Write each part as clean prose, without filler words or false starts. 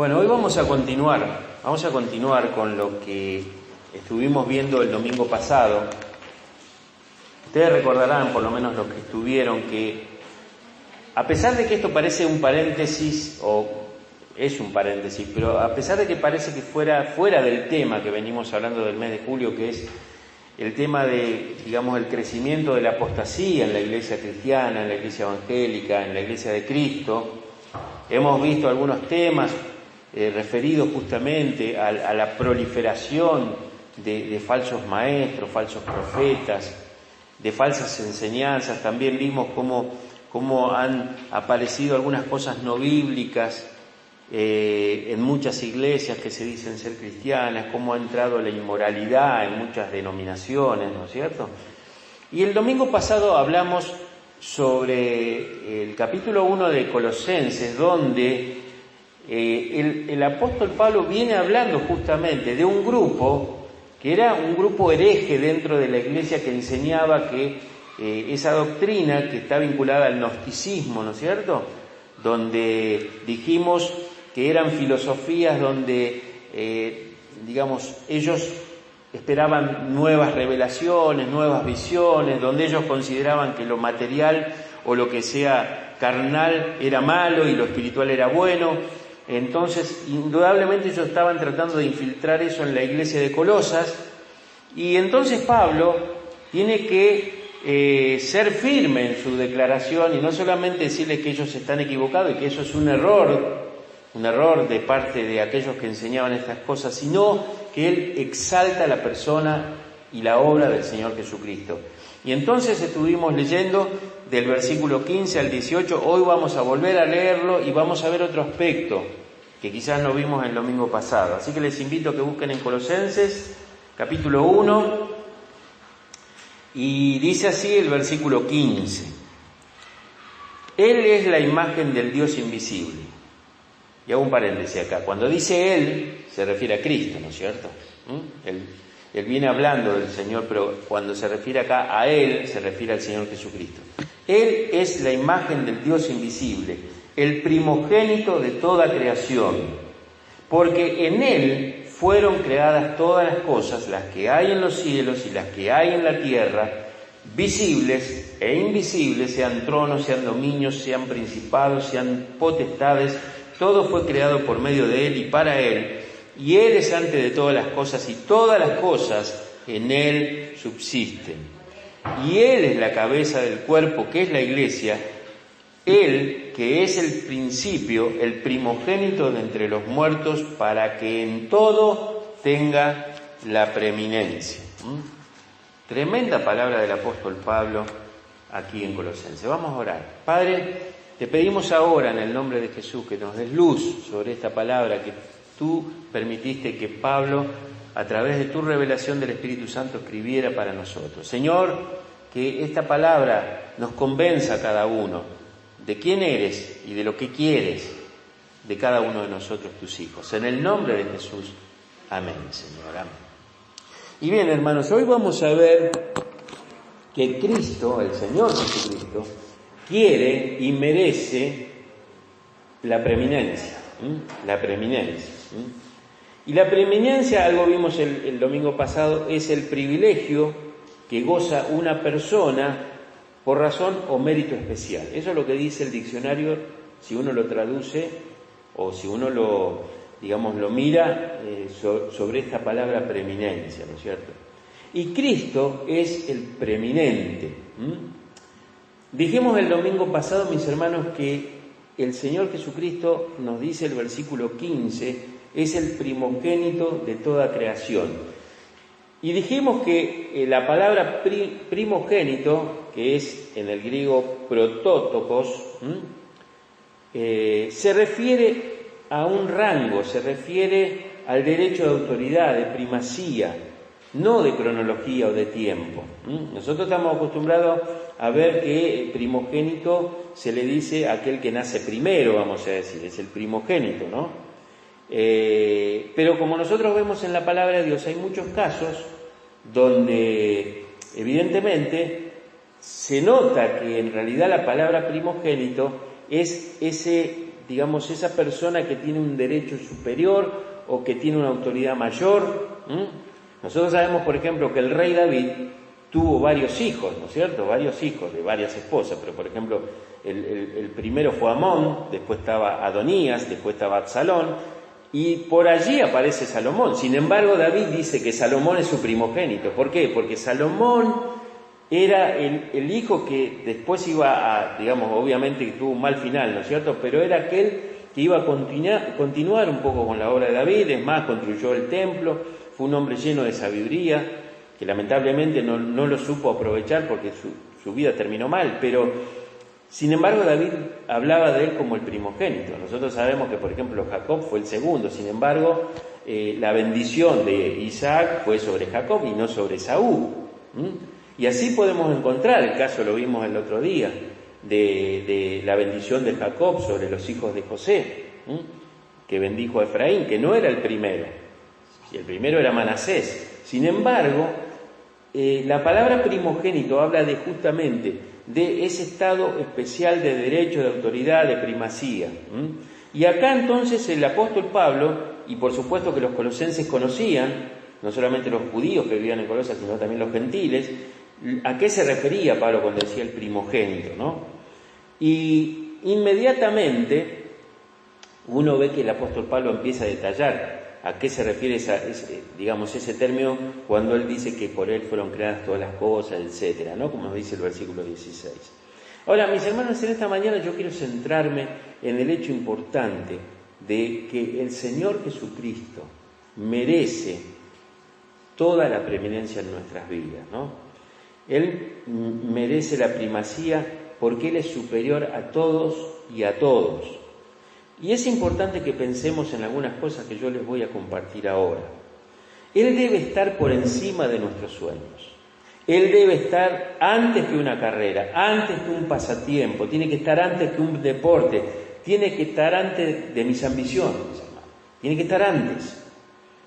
Bueno, hoy vamos a continuar con lo que estuvimos viendo el domingo pasado. Ustedes recordarán, por lo menos los que estuvieron, que a pesar de que esto parece un paréntesis, o es un paréntesis, pero a pesar de que parece que fuera del tema que venimos hablando del mes de julio, que es el tema de, digamos, el crecimiento de la apostasía en la iglesia cristiana, en la iglesia evangélica, en la iglesia de Cristo, hemos visto algunos temas referidos justamente a la proliferación de falsos maestros, falsos profetas, de falsas enseñanzas. También vimos cómo han aparecido algunas cosas no bíblicas en muchas iglesias que se dicen ser cristianas, cómo ha entrado la inmoralidad en muchas denominaciones, ¿no es cierto? Y el domingo pasado hablamos sobre el capítulo 1 de Colosenses, donde el apóstol Pablo viene hablando justamente de un grupo que era un grupo hereje dentro de la iglesia que enseñaba que esa doctrina que está vinculada al gnosticismo, ¿no es cierto?, donde dijimos que eran filosofías donde, digamos, ellos esperaban nuevas revelaciones, nuevas visiones, donde ellos consideraban que lo material o lo que sea carnal era malo y lo espiritual era bueno. Entonces, indudablemente ellos estaban tratando de infiltrar eso en la iglesia de Colosas, y entonces Pablo tiene que ser firme en su declaración y no solamente decirles que ellos están equivocados y que eso es un error de parte de aquellos que enseñaban estas cosas, sino que él exalta la persona y la obra del Señor Jesucristo. Y entonces estuvimos leyendo del versículo 15 al 18, hoy vamos a volver a leerlo y vamos a ver otro aspecto que quizás no vimos el domingo pasado. Así que les invito a que busquen en Colosenses, capítulo 1, y dice así el versículo 15. Él es la imagen del Dios invisible. Y hago un paréntesis acá. Cuando dice Él, se refiere a Cristo, ¿no es cierto? Él viene hablando del Señor, pero cuando se refiere acá a Él, se refiere al Señor Jesucristo. Él es la imagen del Dios invisible, el primogénito de toda creación, porque en Él fueron creadas todas las cosas, las que hay en los cielos y las que hay en la tierra, visibles e invisibles, sean tronos, sean dominios, sean principados, sean potestades. Todo fue creado por medio de Él y para Él, y Él es antes de todas las cosas, y todas las cosas en Él subsisten. Y Él es la cabeza del cuerpo, que es la iglesia, Él que es el principio, el primogénito de entre los muertos, para que en todo tenga la preeminencia. Tremenda palabra del apóstol Pablo aquí en Colosenses. Vamos a orar. Padre, te pedimos ahora en el nombre de Jesús que nos des luz sobre esta palabra que tú permitiste que Pablo, a través de tu revelación del Espíritu Santo, escribiera para nosotros. Señor, que esta palabra nos convenza a cada uno de quién eres y de lo que quieres de cada uno de nosotros, tus hijos. En el nombre de Jesús. Amén, Señor. Amén. Y bien, hermanos, hoy vamos a ver que Cristo, el Señor Jesucristo, quiere y merece la preeminencia. La preeminencia. Y la preeminencia, algo vimos el domingo pasado, es el privilegio que goza una persona por razón o mérito especial. Eso es lo que dice el diccionario, si uno lo traduce o si uno lo mira sobre esta palabra preeminencia, ¿no es cierto? Y Cristo es el preeminente. Dijimos el domingo pasado, mis hermanos, que el Señor Jesucristo, nos dice el versículo 15, es el primogénito de toda creación. Y dijimos que la palabra primogénito, que es en el griego protótokos, se refiere a un rango, se refiere al derecho de autoridad, de primacía, no de cronología o de tiempo. Nosotros estamos acostumbrados a ver que primogénito se le dice a aquel que nace primero, vamos a decir, es el primogénito, ¿no? Pero como nosotros vemos en la palabra de Dios, hay muchos casos donde evidentemente se nota que en realidad la palabra primogénito es ese digamos, esa persona que tiene un derecho superior o que tiene una autoridad mayor. Nosotros sabemos, por ejemplo, que el rey David tuvo varios hijos, ¿no es cierto? Varios hijos de varias esposas, pero por ejemplo, el primero fue Amón, después estaba Adonías, después estaba Absalón, y por allí aparece Salomón. Sin embargo, David dice que Salomón es su primogénito. ¿Por qué? Porque Salomón era el hijo que después iba a, digamos, obviamente que tuvo un mal final, ¿no es cierto? Pero era aquel que iba a continuar un poco con la obra de David. Es más, construyó el templo, fue un hombre lleno de sabiduría, que lamentablemente no lo supo aprovechar porque su vida terminó mal, pero sin embargo David hablaba de él como el primogénito. Nosotros sabemos que, por ejemplo, Jacob fue el segundo, sin embargo, la bendición de Isaac fue sobre Jacob y no sobre Esaú. Y así podemos encontrar, el caso lo vimos el otro día, de la bendición de Jacob sobre los hijos de José, que bendijo a Efraín, que no era el primero, y el primero era Manasés. Sin embargo, la palabra primogénito habla justamente de ese estado especial de derecho, de autoridad, de primacía. Y acá entonces el apóstol Pablo, y por supuesto que los colosenses conocían, no solamente los judíos que vivían en Colosas, sino también los gentiles, ¿a qué se refería Pablo cuando decía el primogénito, ¿no? Y inmediatamente uno ve que el apóstol Pablo empieza a detallar a qué se refiere ese término cuando él dice que por él fueron creadas todas las cosas, etcétera, ¿no? Como nos dice el versículo 16. Ahora, mis hermanos, en esta mañana yo quiero centrarme en el hecho importante de que el Señor Jesucristo merece toda la preeminencia en nuestras vidas, ¿no? Él merece la primacía porque Él es superior a todos y a todos. Y es importante que pensemos en algunas cosas que yo les voy a compartir ahora. Él debe estar por encima de nuestros sueños. Él debe estar antes que una carrera, antes que un pasatiempo, tiene que estar antes que un deporte, tiene que estar antes de mis ambiciones, hermano. Tiene que estar antes.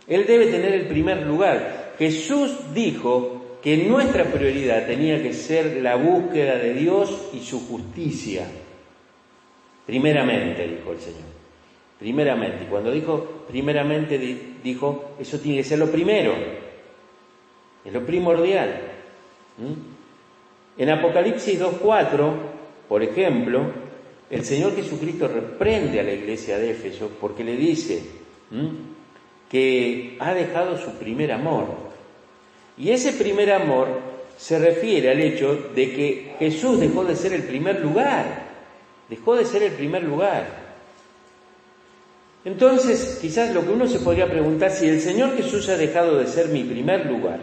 Él debe tener el primer lugar. Jesús dijo que nuestra prioridad tenía que ser la búsqueda de Dios y su justicia. Primeramente, dijo el Señor. Primeramente. Y cuando dijo primeramente, dijo, eso tiene que ser lo primero. Es lo primordial. En Apocalipsis 2:4, por ejemplo, el Señor Jesucristo reprende a la iglesia de Éfeso porque le dice que ha dejado su primer amor. Y ese primer amor se refiere al hecho de que Jesús dejó de ser el primer lugar. Dejó de ser el primer lugar. Entonces, quizás lo que uno se podría preguntar, si el Señor Jesús ha dejado de ser mi primer lugar,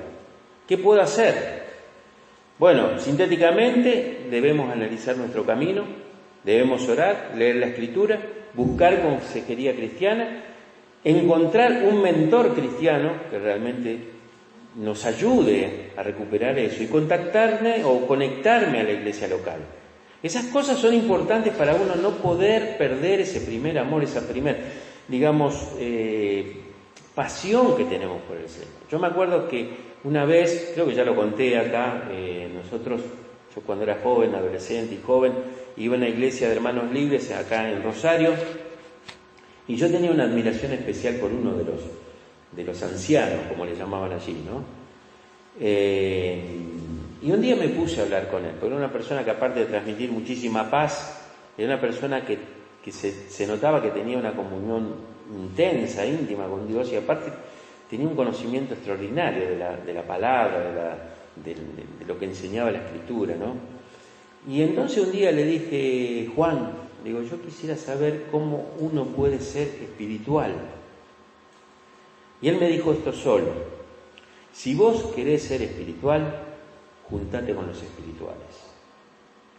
¿qué puedo hacer? Bueno, sintéticamente, debemos analizar nuestro camino, debemos orar, leer la Escritura, buscar consejería cristiana, encontrar un mentor cristiano que realmente nos ayude a recuperar eso y contactarme o conectarme a la iglesia local. Esas cosas son importantes para uno no poder perder ese primer amor, esa primer, pasión que tenemos por el Señor. Yo me acuerdo que una vez, creo que ya lo conté acá, yo cuando era joven, adolescente y joven, iba a una iglesia de hermanos libres acá en Rosario, y yo tenía una admiración especial por uno de los ancianos, como le llamaban allí, ¿no? Y un día me puse a hablar con él, porque era una persona que, aparte de transmitir muchísima paz, era una persona que se notaba que tenía una comunión intensa, íntima con Dios, y aparte tenía un conocimiento extraordinario de la palabra, de lo que enseñaba la Escritura, ¿no? Y entonces un día le dije, Juan, digo, yo quisiera saber cómo uno puede ser espiritual. Y él me dijo esto solo: si vos querés ser espiritual, juntate con los espirituales.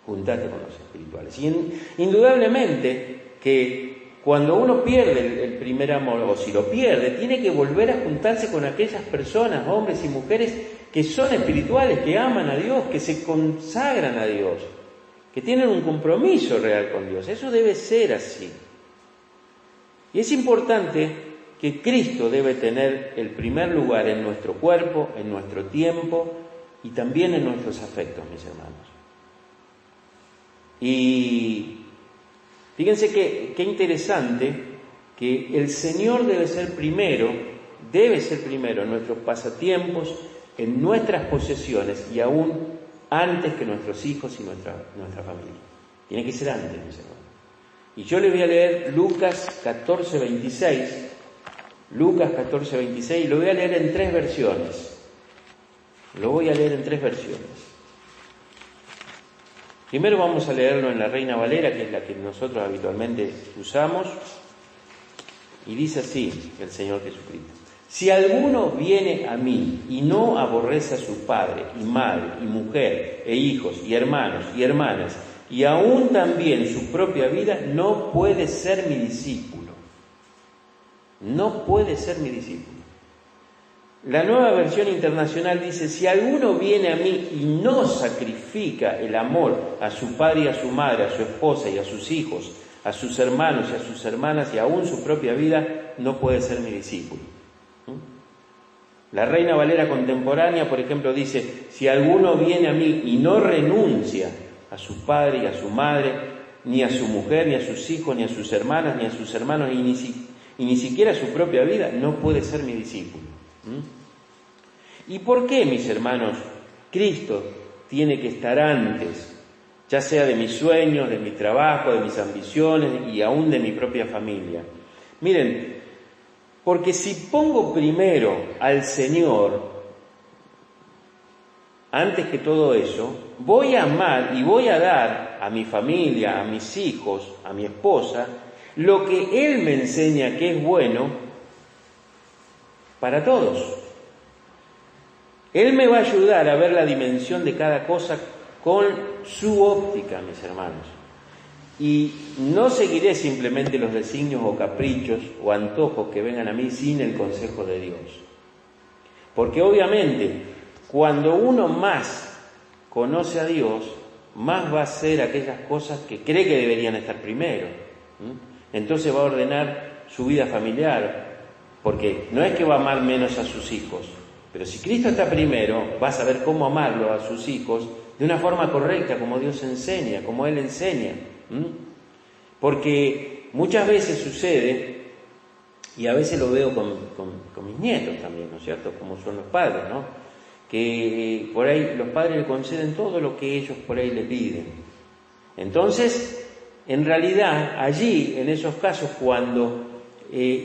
Juntate con los espirituales. Y indudablemente que cuando uno pierde el primer amor, o si lo pierde, tiene que volver a juntarse con aquellas personas, hombres y mujeres, que son espirituales, que aman a Dios, que se consagran a Dios, que tienen un compromiso real con Dios. Eso debe ser así. Y es importante que Cristo debe tener el primer lugar en nuestro cuerpo, en nuestro tiempo y también en nuestros afectos, mis hermanos. Y Fíjense qué interesante que el Señor debe ser primero en nuestros pasatiempos, en nuestras posesiones y aún antes que nuestros hijos y nuestra familia. Tiene que ser antes, mis hermanos. Y yo les voy a leer Lucas 14:26. Lucas 14:26, lo voy a leer en 3 versiones. Primero vamos a leerlo en la Reina Valera, que es la que nosotros habitualmente usamos, y dice así el Señor Jesucristo: si alguno viene a mí y no aborrece a su padre y madre y mujer e hijos y hermanos y hermanas y aún también su propia vida, no puede ser mi discípulo. No puede ser mi discípulo. La Nueva Versión Internacional dice: si alguno viene a mí y no sacrifica el amor a su padre y a su madre, a su esposa y a sus hijos, a sus hermanos y a sus hermanas y aún su propia vida, no puede ser mi discípulo. La Reina Valera contemporánea, por ejemplo, dice: si alguno viene a mí y no renuncia a su padre y a su madre, ni a su mujer, ni a sus hijos, ni a sus hermanas, ni a sus hermanos, y ni siquiera a su propia vida, no puede ser mi discípulo. ¿Y por qué, mis hermanos, Cristo tiene que estar antes, ya sea de mis sueños, de mi trabajo, de mis ambiciones y aún de mi propia familia? Miren, porque si pongo primero al Señor antes que todo eso, voy a amar y voy a dar a mi familia, a mis hijos, a mi esposa, lo que Él me enseña que es bueno para todos. Él me va a ayudar a ver la dimensión de cada cosa con su óptica, mis hermanos. Y no seguiré simplemente los designios o caprichos o antojos que vengan a mí sin el consejo de Dios. Porque obviamente, cuando uno más conoce a Dios, más va a hacer aquellas cosas que cree que deberían estar primero. Entonces va a ordenar su vida familiar, porque no es que va a amar menos a sus hijos, pero si Cristo está primero, va a saber cómo amarlo a sus hijos de una forma correcta, como Dios enseña, como Él enseña. Porque muchas veces sucede, y a veces lo veo con mis nietos también, ¿no es cierto?, como son los padres, ¿no?, que por ahí los padres le conceden todo lo que ellos por ahí le piden. Entonces, en realidad, allí, en esos casos, cuando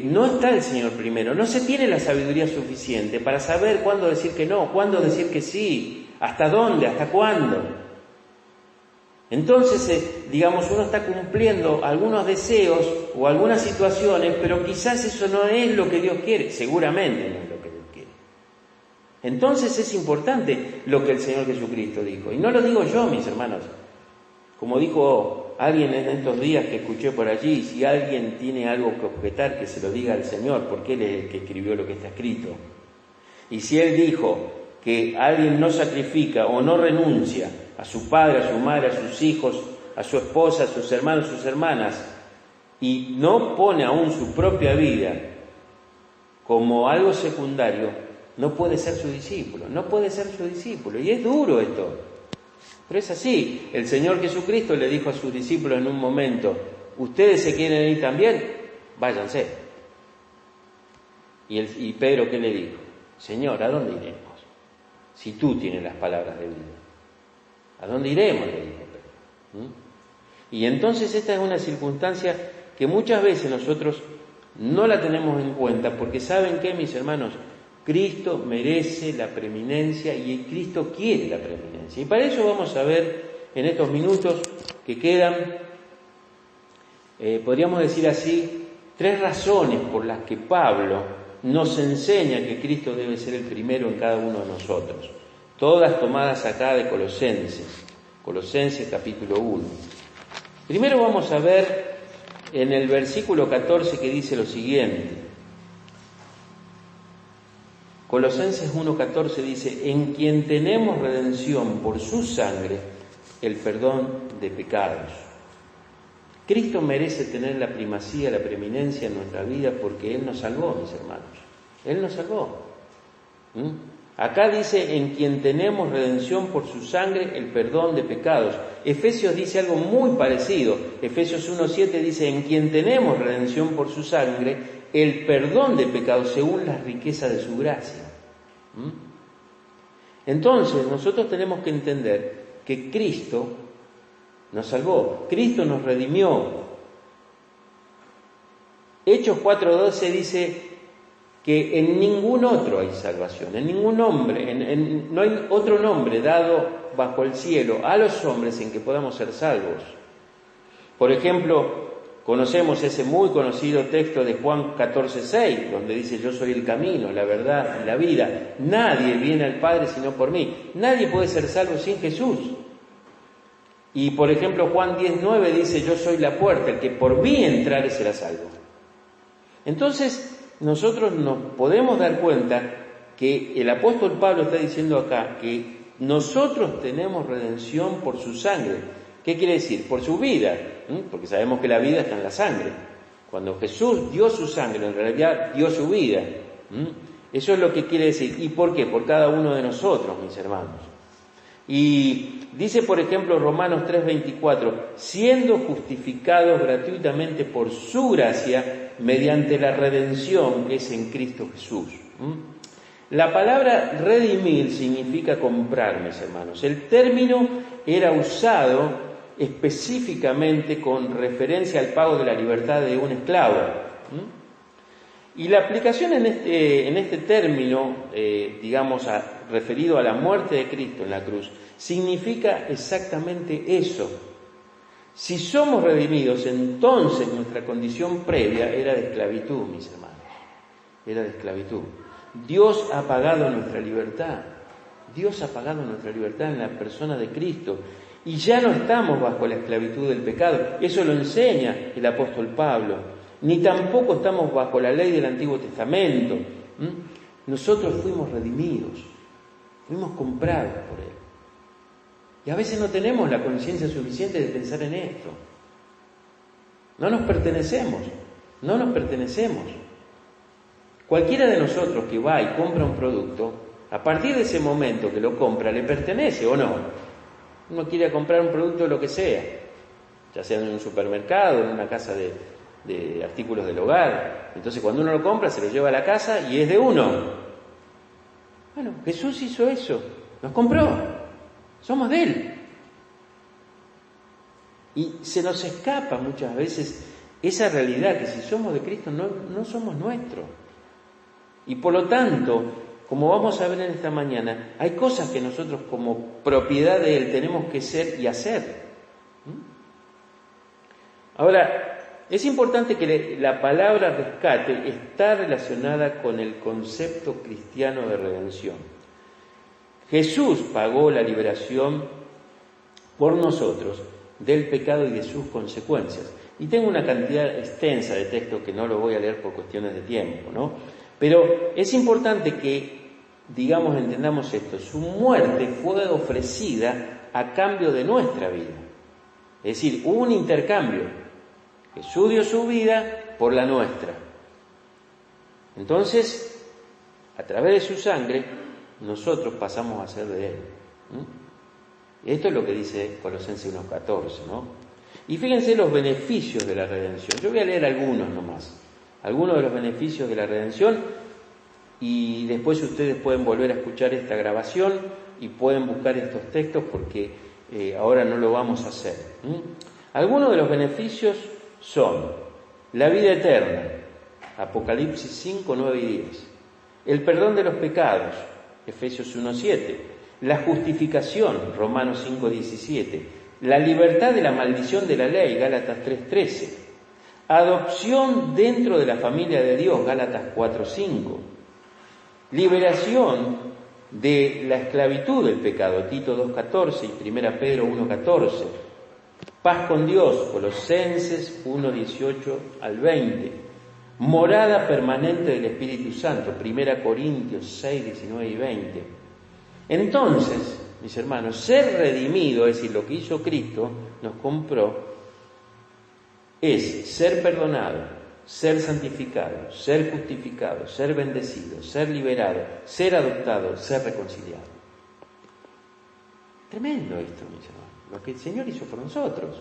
no está el Señor primero, no se tiene la sabiduría suficiente para saber cuándo decir que no, cuándo decir que sí, hasta dónde, hasta cuándo. Entonces, digamos, uno está cumpliendo algunos deseos o algunas situaciones, pero quizás eso no es lo que Dios quiere, seguramente no es lo que Dios quiere. Entonces es importante lo que el Señor Jesucristo dijo. Y no lo digo yo, mis hermanos. Como dijo alguien en estos días que escuché por allí, si alguien tiene algo que objetar, que se lo diga al Señor, porque Él es el que escribió lo que está escrito. Y si Él dijo que alguien no sacrifica o no renuncia a su padre, a su madre, a sus hijos, a su esposa, a sus hermanos, sus hermanas, y no pone aún su propia vida como algo secundario, no puede ser su discípulo, no puede ser su discípulo. Y es duro esto, pero es así. El Señor Jesucristo le dijo a sus discípulos en un momento: ¿ustedes se quieren ir también? Váyanse. Y Pedro, ¿qué le dijo? Señor, ¿a dónde iremos? Si tú tienes las palabras de vida. ¿A dónde iremos?, le dijo Pedro. Y entonces esta es una circunstancia que muchas veces nosotros no la tenemos en cuenta, porque ¿saben qué, mis hermanos? Cristo merece la preeminencia y Cristo quiere la preeminencia. Y para eso vamos a ver en estos minutos que quedan, podríamos decir así, 3 razones por las que Pablo nos enseña que Cristo debe ser el primero en cada uno de nosotros. Todas tomadas acá de Colosenses capítulo 1. Primero vamos a ver en el versículo 14 que dice lo siguiente. Colosenses 1:14 dice: en quien tenemos redención por su sangre, el perdón de pecados. Cristo merece tener la primacía, la preeminencia en nuestra vida porque Él nos salvó, mis hermanos. Él nos salvó. Acá dice, en quien tenemos redención por su sangre, el perdón de pecados. Efesios dice algo muy parecido. Efesios 1:7 dice, en quien tenemos redención por su sangre, el perdón de pecados según la riqueza de su gracia. Entonces, nosotros tenemos que entender que Cristo nos salvó, Cristo nos redimió. Hechos 4:12 dice que en ningún otro hay salvación, en ningún nombre, no hay otro nombre dado bajo el cielo a los hombres en que podamos ser salvos. Por ejemplo, conocemos ese muy conocido texto de Juan 14:6, donde dice, yo soy el camino, la verdad y la vida. Nadie viene al Padre sino por mí. Nadie puede ser salvo sin Jesús. Y por ejemplo, Juan 10:9 dice, yo soy la puerta, el que por mí entrare será salvo. Entonces, nosotros nos podemos dar cuenta que el apóstol Pablo está diciendo acá que nosotros tenemos redención por su sangre. ¿Qué quiere decir? Por su vida, porque sabemos que la vida está en la sangre. Cuando Jesús dio su sangre, en realidad dio su vida. Eso es lo que quiere decir. ¿Y por qué? Por cada uno de nosotros, mis hermanos. Y dice, por ejemplo, Romanos 3:24, siendo justificados gratuitamente por su gracia, mediante la redención que es en Cristo Jesús. La palabra redimir significa comprar, mis hermanos. El término era usado específicamente con referencia al pago de la libertad de un esclavo. Y la aplicación en este término, referido a la muerte de Cristo en la cruz, significa exactamente eso. Si somos redimidos, entonces nuestra condición previa era de esclavitud, mis hermanos. Era de esclavitud. Dios ha pagado nuestra libertad. Dios ha pagado nuestra libertad en la persona de Cristo. Y ya no estamos bajo la esclavitud del pecado. Eso lo enseña el apóstol Pablo. Ni tampoco estamos bajo la ley del Antiguo Testamento. Nosotros fuimos redimidos. Fuimos comprados por Él. Y a veces no tenemos la conciencia suficiente de pensar en esto. No nos pertenecemos. Cualquiera de nosotros que va y compra un producto, a partir de ese momento que lo compra, le pertenece o no. Uno quiere comprar un producto de lo que sea, ya sea en un supermercado, en una casa de artículos del hogar. Entonces cuando uno lo compra, se lo lleva a la casa y es de uno. Bueno, Jesús hizo eso, nos compró. Somos de Él. Y se nos escapa muchas veces esa realidad que si somos de Cristo no somos nuestros. Y por lo tanto, como vamos a ver en esta mañana, hay cosas que nosotros como propiedad de Él tenemos que ser y hacer. Ahora, es importante que la palabra rescate está relacionada con el concepto cristiano de redención. Jesús pagó la liberación por nosotros del pecado y de sus consecuencias. Y tengo una cantidad extensa de textos que no lo voy a leer por cuestiones de tiempo, ¿no? Pero es importante que, entendamos esto. Su muerte fue ofrecida a cambio de nuestra vida. Es decir, hubo un intercambio. Jesús dio su vida por la nuestra. Entonces, a través de su sangre, nosotros pasamos a ser de Él. Esto es lo que dice Colosenses 1:14, ¿no? Y fíjense los beneficios de la redención. Yo voy a leer algunos nomás. Algunos de los beneficios de la redención, y después ustedes pueden volver a escuchar esta grabación y pueden buscar estos textos porque ahora no lo vamos a hacer. Algunos de los beneficios son la vida eterna, Apocalipsis 5, 9 y 10. El perdón de los pecados, Efesios 1:7, la justificación, Romanos 5:17, la libertad de la maldición de la ley, Gálatas 3:13, adopción dentro de la familia de Dios, Gálatas 4:5, liberación de la esclavitud del pecado, Tito 2:14 y 1 Pedro 1:14, paz con Dios, Colosenses 1:18 al 20, morada permanente del Espíritu Santo, 1 Corintios 6, 19 y 20. Entonces, mis hermanos, ser redimido, es decir, lo que hizo Cristo, nos compró, es ser perdonado, ser santificado, ser justificado, ser bendecido, ser liberado, ser adoptado, ser reconciliado. Tremendo esto, mis hermanos, lo que el Señor hizo por nosotros.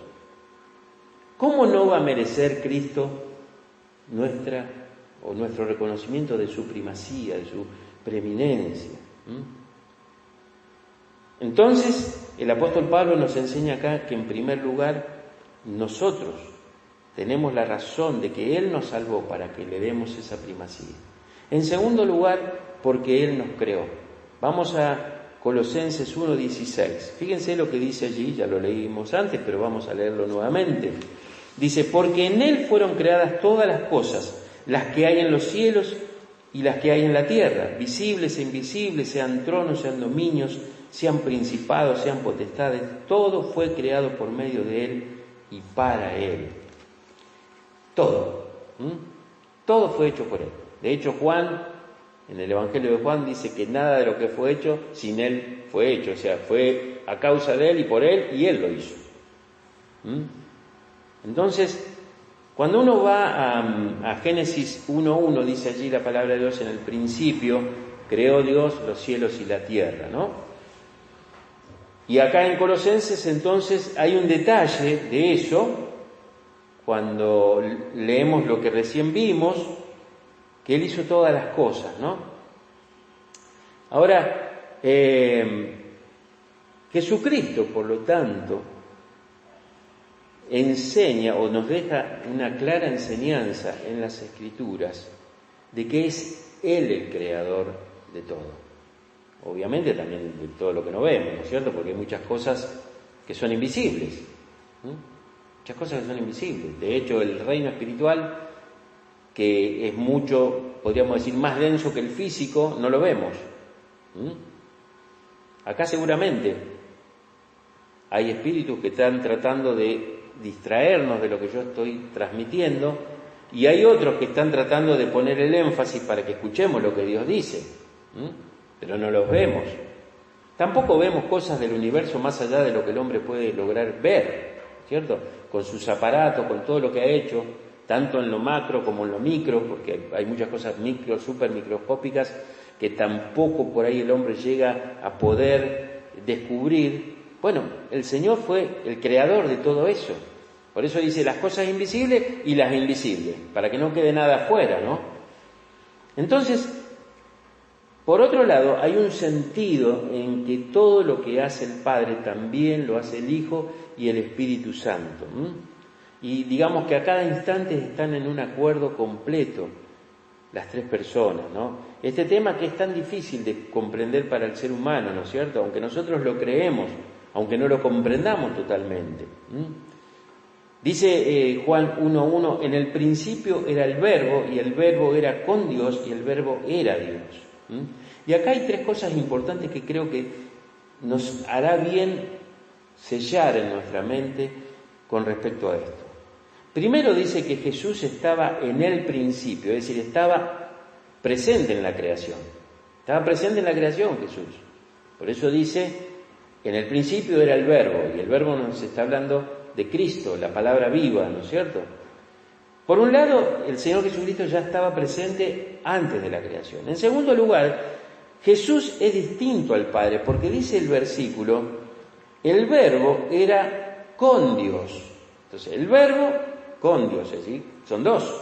¿Cómo no va a merecer Cristo nuestro reconocimiento de su primacía, de su preeminencia? Entonces, el apóstol Pablo nos enseña acá que en primer lugar nosotros tenemos la razón de que Él nos salvó para que le demos esa primacía. En segundo lugar, porque Él nos creó. Vamos a Colosenses 1:16. Fíjense lo que dice allí, ya lo leímos antes, pero vamos a leerlo nuevamente. Dice, porque en Él fueron creadas todas las cosas, las que hay en los cielos y las que hay en la tierra, visibles e invisibles, sean tronos, sean dominios, sean principados, sean potestades, todo fue creado por medio de Él y para Él. Todo. Todo fue hecho por Él. De hecho, Juan, en el Evangelio de Juan, dice que nada de lo que fue hecho, sin Él fue hecho. O sea, fue a causa de Él y por Él, y Él lo hizo. Entonces, cuando uno va a Génesis 1:1, dice allí la palabra de Dios, en el principio creó Dios los cielos y la tierra, ¿no? Y acá en Colosenses, entonces, hay un detalle de eso, cuando leemos lo que recién vimos, que Él hizo todas las cosas, ¿no? Ahora, Jesucristo, por lo tanto, enseña o nos deja una clara enseñanza en las Escrituras de que es Él el creador de todo. Obviamente también de todo lo que no vemos, ¿no es cierto? Porque hay muchas cosas que son invisibles. Muchas cosas que son invisibles. De hecho, el reino espiritual, que es mucho, podríamos decir, más denso que el físico, no lo vemos. Acá seguramente hay espíritus que están tratando de distraernos de lo que yo estoy transmitiendo, y hay otros que están tratando de poner el énfasis para que escuchemos lo que Dios dice, pero no los vemos. Tampoco vemos cosas del universo más allá de lo que el hombre puede lograr ver, ¿cierto? Con sus aparatos, con todo lo que ha hecho, tanto en lo macro como en lo micro, porque hay muchas cosas micro, súper microscópicas, que tampoco por ahí el hombre llega a poder descubrir. Bueno, el Señor fue el creador de todo eso. Por eso dice las cosas invisibles y las invisibles, para que no quede nada afuera, ¿no? Entonces, por otro lado, hay un sentido en que todo lo que hace el Padre también lo hace el Hijo y el Espíritu Santo. Y digamos que a cada instante están en un acuerdo completo las tres personas, ¿no? Este tema que es tan difícil de comprender para el ser humano, ¿no es cierto? Aunque nosotros lo creemos, aunque no lo comprendamos totalmente. Dice Juan 1:1, en el principio era el Verbo, y el Verbo era con Dios, y el Verbo era Dios. Y acá hay tres cosas importantes que creo que nos hará bien sellar en nuestra mente con respecto a esto. Primero dice que Jesús estaba en el principio, es decir, estaba presente en la creación. Estaba presente en la creación Jesús. Por eso dice, en el principio era el Verbo, y el Verbo nos está hablando de Cristo, la palabra viva, ¿no es cierto? Por un lado, el Señor Jesucristo ya estaba presente antes de la creación. En segundo lugar, Jesús es distinto al Padre, porque dice el versículo, el Verbo era con Dios. Entonces, el Verbo con Dios, es decir, son dos,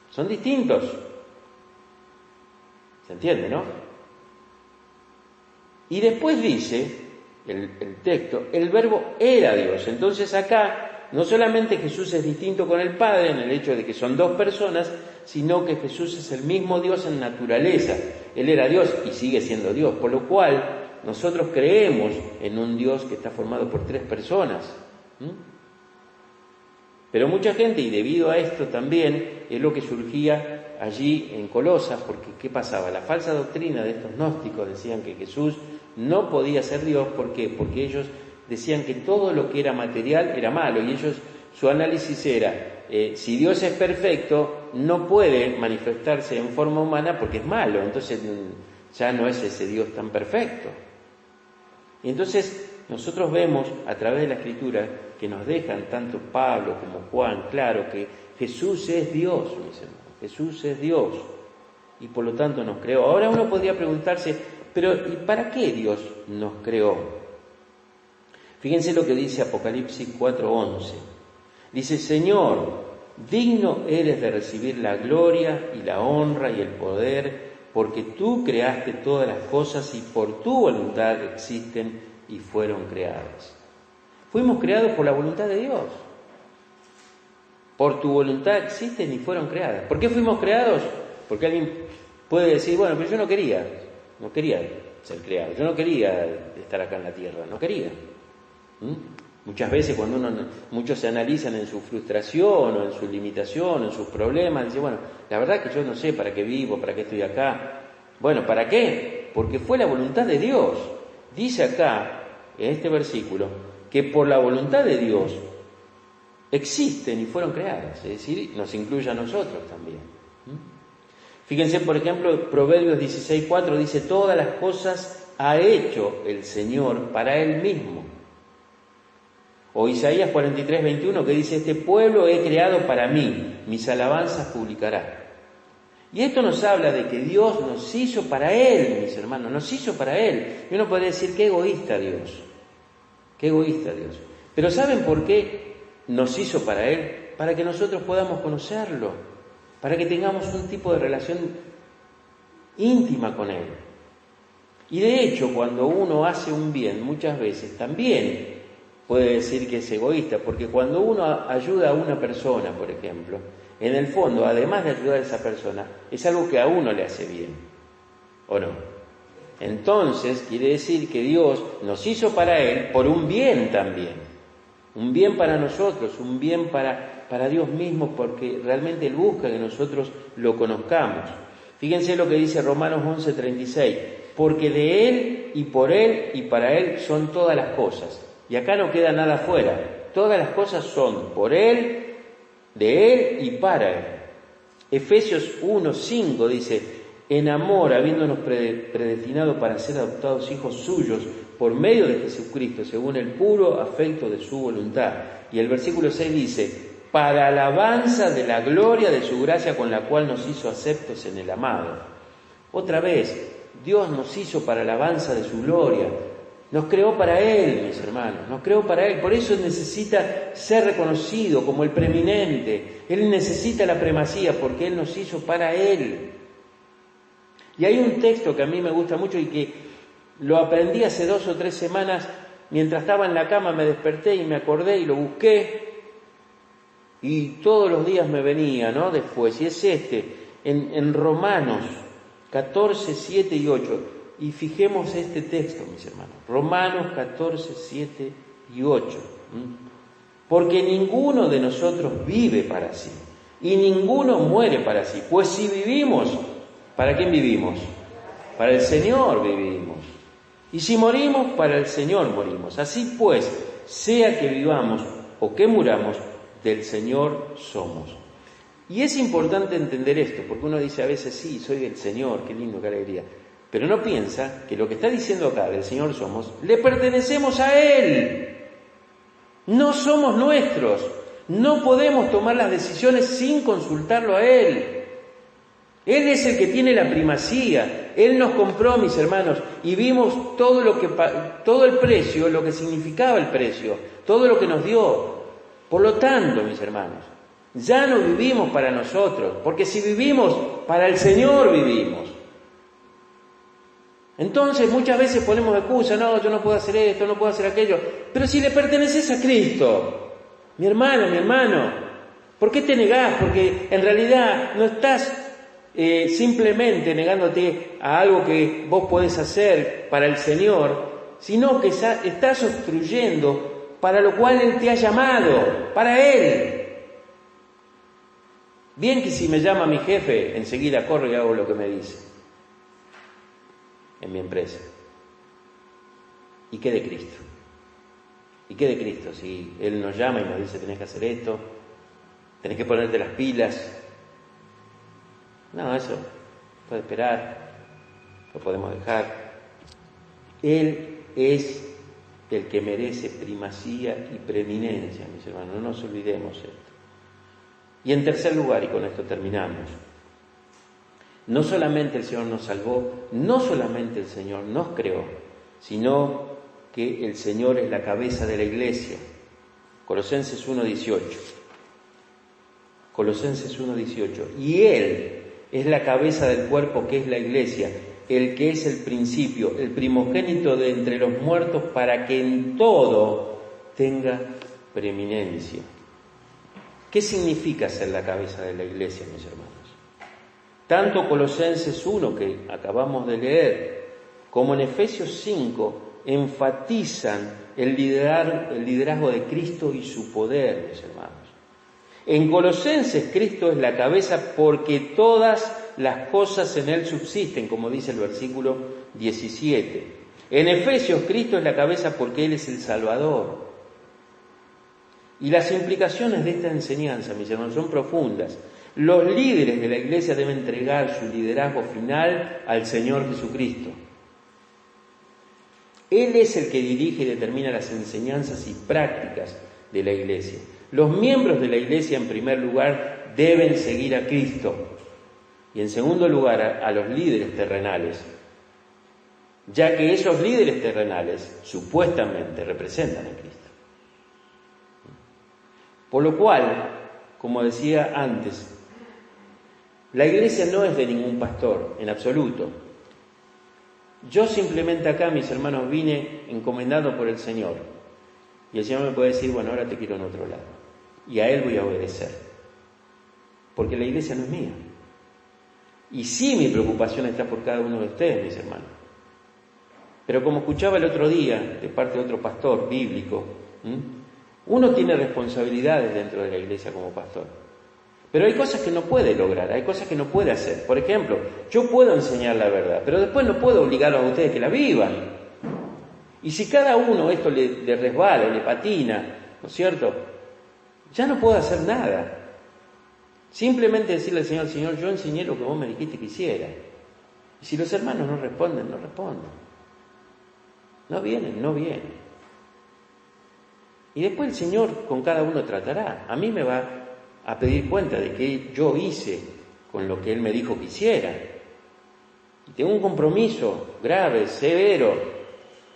son distintos. ¿Se entiende, no? Y después dice el texto, el Verbo era Dios. Entonces acá no solamente Jesús es distinto con el Padre en el hecho de que son dos personas, sino que Jesús es el mismo Dios en naturaleza. Él era Dios y sigue siendo Dios, por lo cual nosotros creemos en un Dios que está formado por tres personas. Pero mucha gente, y debido a esto también, es lo que surgía allí en Colosas, porque ¿qué pasaba? La falsa doctrina de estos gnósticos decían que Jesús no podía ser Dios. ¿Por qué? Porque ellos decían que todo lo que era material era malo, y ellos, su análisis era, si Dios es perfecto, no puede manifestarse en forma humana porque es malo, entonces ya no es ese Dios tan perfecto. Y entonces nosotros vemos a través de la Escritura que nos dejan tanto Pablo como Juan claro que Jesús es Dios, mis hermanos. Jesús es Dios. Y por lo tanto nos creó. Ahora uno podría preguntarse, pero ¿y para qué Dios nos creó? Fíjense lo que dice Apocalipsis 4:11. Dice, Señor, digno eres de recibir la gloria y la honra y el poder, porque tú creaste todas las cosas y por tu voluntad existen y fueron creadas. Fuimos creados por la voluntad de Dios. Por tu voluntad existen y fueron creadas. ¿Por qué fuimos creados? Porque alguien puede decir, bueno, pero yo no quería ser creado, yo no quería estar acá en la tierra, no quería. Muchas veces cuando muchos se analizan en su frustración o en su limitación, en sus problemas, dicen, bueno, la verdad que yo no sé para qué vivo, para qué estoy acá. Bueno, ¿para qué? Porque fue la voluntad de Dios. Dice acá, en este versículo, que por la voluntad de Dios existen y fueron creadas, es decir, nos incluye a nosotros también. Fíjense, por ejemplo, Proverbios 16:4 dice, todas las cosas ha hecho el Señor para Él mismo. O Isaías 43:21 que dice, este pueblo he creado para mí, mis alabanzas publicará. Y esto nos habla de que Dios nos hizo para Él, mis hermanos, nos hizo para Él. Y uno podría decir, qué egoísta Dios, qué egoísta Dios. Pero ¿saben por qué nos hizo para Él? Para que nosotros podamos conocerlo, para que tengamos un tipo de relación íntima con Él. Y de hecho, cuando uno hace un bien, muchas veces también puede decir que es egoísta, porque cuando uno ayuda a una persona, por ejemplo, en el fondo, además de ayudar a esa persona, es algo que a uno le hace bien, ¿o no? Entonces, quiere decir que Dios nos hizo para Él por un bien también, un bien para nosotros, un bien para Dios mismo, porque realmente Él busca que nosotros lo conozcamos. Fíjense lo que dice Romanos 11:36, porque de Él y por Él y para Él son todas las cosas. Y acá no queda nada fuera. Todas las cosas son por Él, de Él y para Él. Efesios 1:5 dice, en amor, habiéndonos predestinado para ser adoptados hijos suyos por medio de Jesucristo, según el puro afecto de su voluntad. Y el versículo 6 dice, para alabanza de la gloria de su gracia con la cual nos hizo aceptos en el amado. Otra vez, Dios nos hizo para alabanza de su gloria. Nos creó para Él, mis hermanos, nos creó para Él. Por eso necesita ser reconocido como el preeminente. Él necesita la primacía porque Él nos hizo para Él. Y hay un texto que a mí me gusta mucho y que lo aprendí hace 2 o 3 semanas. Mientras estaba en la cama me desperté y me acordé y lo busqué. Y todos los días me venía, ¿no? Después, y es en Romanos 14, 7 y 8. Y fijemos este texto, mis hermanos. Romanos 14, 7 y 8. Porque ninguno de nosotros vive para sí, y ninguno muere para sí. Pues si vivimos, ¿para quién vivimos? Para el Señor vivimos. Y si morimos, para el Señor morimos. Así pues, sea que vivamos o que muramos, del Señor somos. Y es importante entender esto, porque uno dice a veces, sí, soy del Señor, qué lindo, qué alegría. Pero no piensa que lo que está diciendo acá del Señor somos, le pertenecemos a Él. No somos nuestros. No podemos tomar las decisiones sin consultarlo a Él. Él es el que tiene la primacía. Él nos compró, mis hermanos, y vimos todo el precio, lo que significaba el precio, todo lo que nos dio. Por lo tanto, mis hermanos, ya no vivimos para nosotros, porque si vivimos, para el Señor vivimos. Entonces muchas veces ponemos excusa, no, yo no puedo hacer esto, no puedo hacer aquello. Pero si le perteneces a Cristo, mi hermano, ¿por qué te negás? Porque en realidad no estás simplemente negándote a algo que vos podés hacer para el Señor, sino que estás obstruyendo para lo cual Él te ha llamado, para Él. Bien que si me llama mi jefe, enseguida corro y hago lo que me dice en mi empresa. ¿Y qué de Cristo? ¿Y qué de Cristo? Si Él nos llama y nos dice, tenés que hacer esto, tenés que ponerte las pilas. No, eso puede esperar, lo podemos dejar. Él es el que merece primacía y preeminencia, mis hermanos, no nos olvidemos esto. Y en tercer lugar, y con esto terminamos, no solamente el Señor nos salvó, no solamente el Señor nos creó, sino que el Señor es la cabeza de la iglesia. Colosenses 1:18. Colosenses 1:18. Y Él es la cabeza del cuerpo que es la iglesia, el que es el principio, el primogénito de entre los muertos, para que en todo tenga preeminencia. ¿Qué significa ser la cabeza de la iglesia, mis hermanos? Tanto Colosenses 1, que acabamos de leer, como en Efesios 5, enfatizan el liderazgo de Cristo y su poder, mis hermanos. En Colosenses, Cristo es la cabeza porque todas las cosas en Él subsisten, como dice el versículo 17. En Efesios, Cristo es la cabeza porque Él es el Salvador. Y las implicaciones de esta enseñanza, mis hermanos, son profundas. Los líderes de la iglesia deben entregar su liderazgo final al Señor Jesucristo. Él es el que dirige y determina las enseñanzas y prácticas de la iglesia. Los miembros de la iglesia, en primer lugar, deben seguir a Cristo. Y en segundo lugar, a los líderes terrenales, ya que esos líderes terrenales supuestamente representan a Cristo. Por lo cual, como decía antes, la iglesia no es de ningún pastor, en absoluto. Yo simplemente acá, mis hermanos, vine encomendado por el Señor. Y el Señor me puede decir, bueno, ahora te quiero en otro lado. Y a Él voy a obedecer. Porque la iglesia no es mía. Y sí, mi preocupación está por cada uno de ustedes, mis hermanos. Pero como escuchaba el otro día, de parte de otro pastor bíblico, uno tiene responsabilidades dentro de la iglesia como pastor. Pero hay cosas que no puede lograr, hay cosas que no puede hacer. Por ejemplo, yo puedo enseñar la verdad, pero después no puedo obligarlos a ustedes que la vivan. Y si cada uno esto le resbala, le patina, ¿no es cierto? Ya no puedo hacer nada. Simplemente decirle al Señor, Señor, yo enseñé lo que vos me dijiste que hiciera. Y si los hermanos no responden, no responden. No vienen, no vienen. Y después el Señor con cada uno tratará. A mí me va a pedir cuenta de que yo hice con lo que Él me dijo que hiciera. Y tengo un compromiso grave, severo.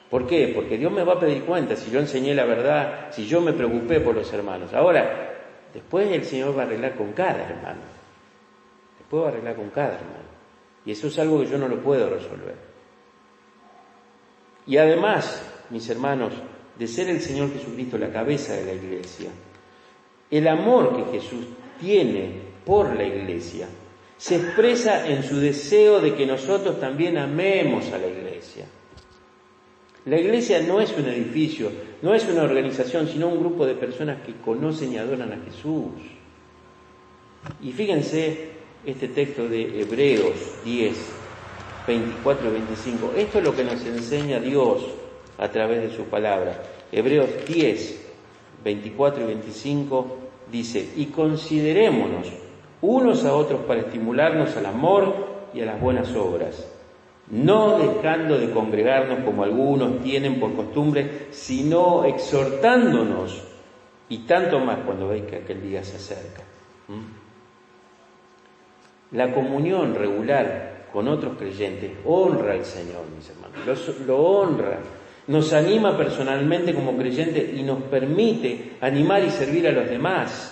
¿Por qué? Porque Dios me va a pedir cuenta si yo enseñé la verdad, si yo me preocupé por los hermanos. Ahora, después el Señor va a arreglar con cada hermano. Después va a arreglar con cada hermano. Y eso es algo que yo no lo puedo resolver. Y además, mis hermanos, de ser el Señor Jesucristo la cabeza de la iglesia, el amor que Jesús tiene por la iglesia se expresa en su deseo de que nosotros también amemos a la iglesia. La iglesia no es un edificio, no es una organización, sino un grupo de personas que conocen y adoran a Jesús. Y fíjense este texto de Hebreos 10, 24 y 25. Esto es lo que nos enseña Dios a través de su palabra. Hebreos 10, 24 y 25 dice: y considerémonos unos a otros para estimularnos al amor y a las buenas obras, no dejando de congregarnos como algunos tienen por costumbre, sino exhortándonos, y tanto más cuando veis que aquel día se acerca. La comunión regular con otros creyentes honra al Señor, mis hermanos, lo honra. Nos anima personalmente como creyentes y nos permite animar y servir a los demás.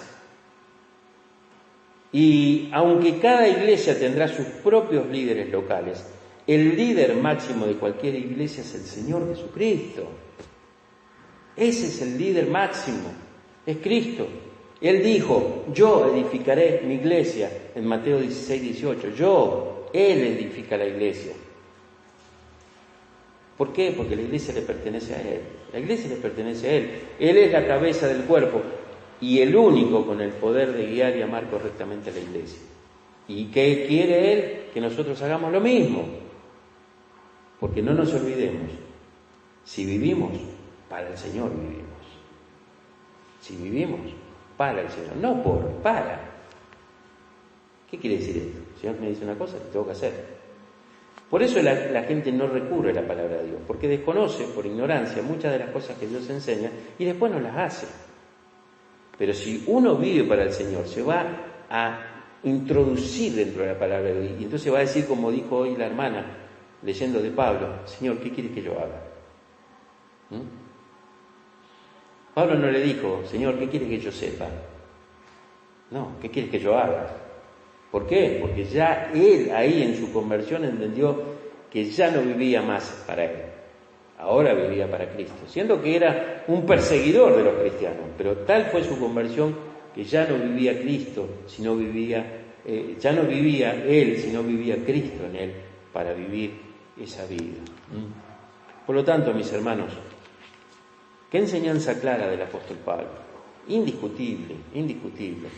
Y aunque cada iglesia tendrá sus propios líderes locales, el líder máximo de cualquier iglesia es el Señor Jesucristo. Ese es el líder máximo, es Cristo. Él dijo, yo edificaré mi iglesia, en Mateo 16, 18. Él edifica la iglesia. ¿Por qué? Porque la iglesia le pertenece a Él. La iglesia le pertenece a Él. Él es la cabeza del cuerpo y el único con el poder de guiar y amar correctamente a la iglesia. ¿Y qué quiere Él? Que nosotros hagamos lo mismo. Porque no nos olvidemos, si vivimos, para el Señor vivimos. Si vivimos, para el Señor, no para. ¿Qué quiere decir esto? El Señor me dice una cosa, que tengo que hacer. Por eso la gente no recurre a la palabra de Dios, porque desconoce por ignorancia muchas de las cosas que Dios enseña y después no las hace. Pero si uno vive para el Señor, se va a introducir dentro de la palabra de Dios. Y entonces va a decir, como dijo hoy la hermana, leyendo de Pablo: Señor, ¿qué quieres que yo haga? Pablo no le dijo: Señor, ¿qué quieres que yo sepa? No, ¿qué quieres que yo haga? ¿Por qué? Porque ya él ahí en su conversión entendió que ya no vivía más para él, ahora vivía para Cristo, siendo que era un perseguidor de los cristianos, pero tal fue su conversión que ya no vivía Cristo, sino ya no vivía él, sino vivía Cristo en él para vivir esa vida. Por lo tanto, mis hermanos, qué enseñanza clara del apóstol Pablo, indiscutible, indiscutible.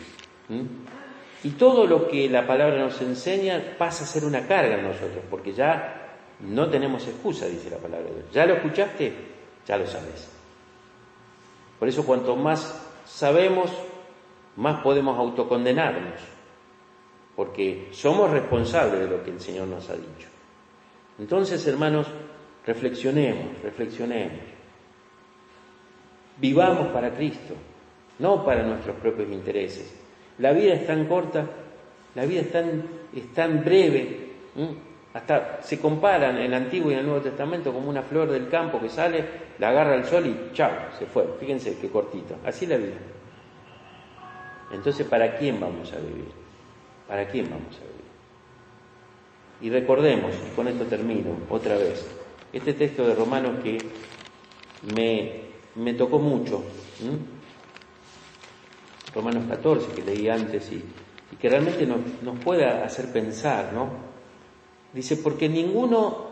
Y todo lo que la palabra nos enseña pasa a ser una carga en nosotros, porque ya no tenemos excusa, dice la palabra de Dios. ¿Ya lo escuchaste? Ya lo sabes. Por eso, cuanto más sabemos, más podemos autocondenarnos, porque somos responsables de lo que el Señor nos ha dicho. Entonces, hermanos, reflexionemos. Vivamos para Cristo, no para nuestros propios intereses. La vida es tan corta, la vida es tan breve, hasta se comparan en el Antiguo y en el Nuevo Testamento como una flor del campo que sale, la agarra el sol y chao, se fue. Fíjense qué cortito, así la vida. Entonces, ¿para quién vamos a vivir? ¿Para quién vamos a vivir? Y recordemos, y con esto termino otra vez, este texto de Romanos que me tocó mucho, Romanos 14, que leí antes y que realmente nos pueda hacer pensar, ¿no? Dice: porque ninguno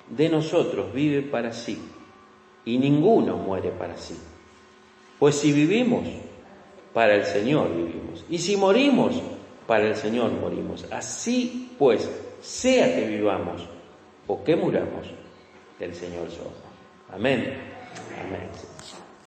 de nosotros vive para sí, y ninguno muere para sí. Pues si vivimos, para el Señor vivimos, y si morimos, para el Señor morimos. Así pues, sea que vivamos o que muramos, del Señor somos. Amén. Amén.